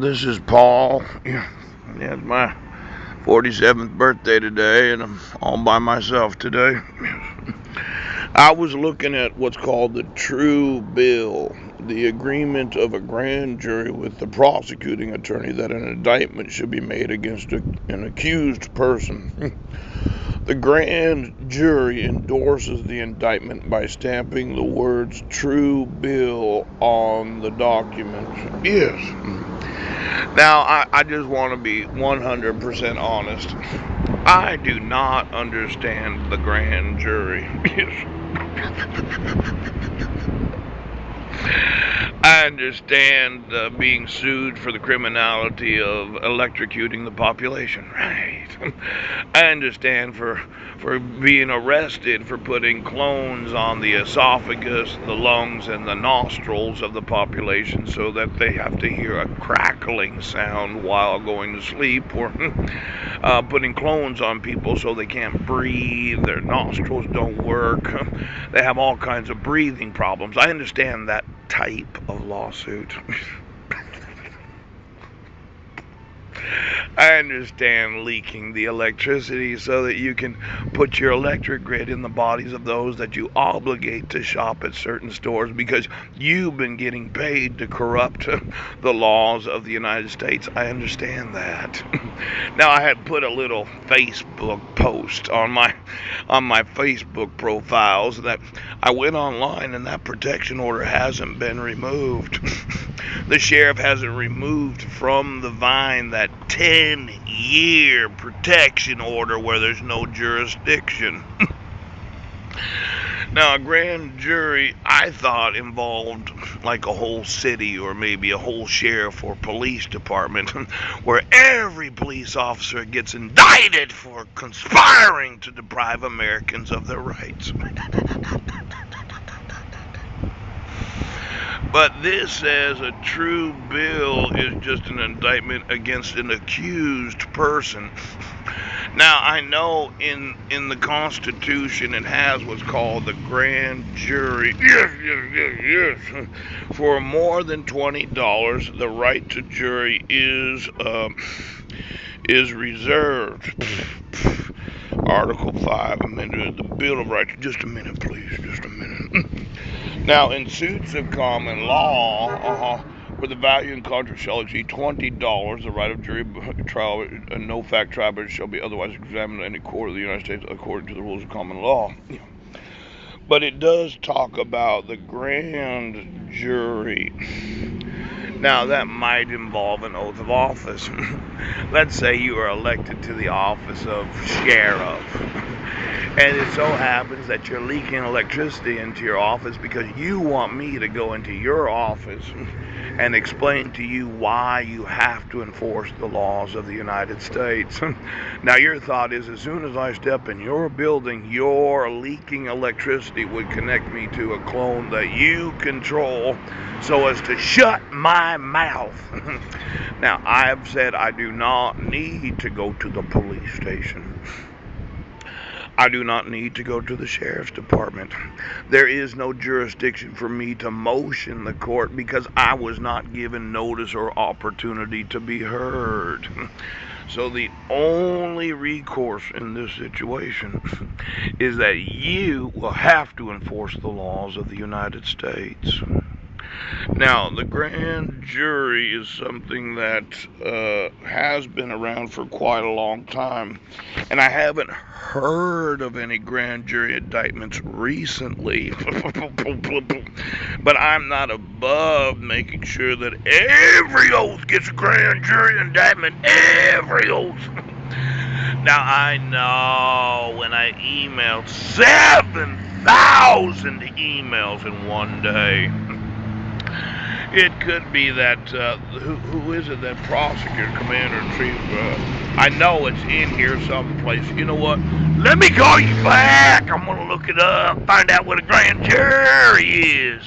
This is Paul. Yeah, it's my 47th birthday today, and I'm all by myself today. I was looking at what's called the True Bill, the agreement of a grand jury with the prosecuting attorney that an indictment should be made against an accused person. The grand jury endorses the indictment by stamping the words "True Bill" on the document. Yes. Now, I just want to be 100% honest. I do not understand the grand jury. Yes. I understand being sued for the criminality of electrocuting the population. Right. I understand for being arrested for putting clones on the esophagus, the lungs, and the nostrils of the population so that they have to hear a crackling sound while going to sleep, or putting clones on people so they can't breathe, their nostrils don't work, they have all kinds of breathing problems. I understand that type of lawsuit. I understand leaking the electricity so that you can put your electric grid in the bodies of those that you obligate to shop at certain stores because you've been getting paid to corrupt the laws of the United States. I understand that. Now, I had put a little Facebook post on my Facebook profiles that I went online and that protection order hasn't been removed. The sheriff hasn't removed from the vine that 10-year protection order where there's no jurisdiction. Now, a grand jury, I thought, involved like a whole city or maybe a whole sheriff or police department where every police officer gets indicted for conspiring to deprive Americans of their rights. But this says a true bill is just an indictment against an accused person. Now, I know in the Constitution it has what's called the grand jury. Yes. For more than $20, the right to jury is reserved. Article 5, amendment of the Bill of Rights. Just a minute, please. Just a minute. Now, in suits of common law, where the value in contract shall exceed $20, the right of jury trial and no fact trial shall be otherwise examined in any court of the United States according to the rules of common law. But it does talk about the grand jury. Now, that might involve an oath of office. Let's say you are elected to the office of sheriff, and it so happens that you're leaking electricity into your office because you want me to go into your office and explain to you why you have to enforce the laws of the United States. Now, your thought is, as soon as I step in your building, your leaking electricity would connect me to a clone that you control so as to shut my mouth. Now, I've said I do not need to go to the police station. I do not need to go to the sheriff's department. There is no jurisdiction for me to motion the court because I was not given notice or opportunity to be heard. So the only recourse in this situation is that you will have to enforce the laws of the United States. Now, the grand jury is something that has been around for quite a long time, and I haven't heard of any grand jury indictments recently. But I'm not above making sure that every oath gets a grand jury indictment. Every oath. Now, I know when I emailed 7,000 emails in one day. It could be that, who is it, that prosecutor, commander-in-chief, I know it's in here someplace. You know what? Let me call you back. I'm going to look it up, find out what a grand jury is.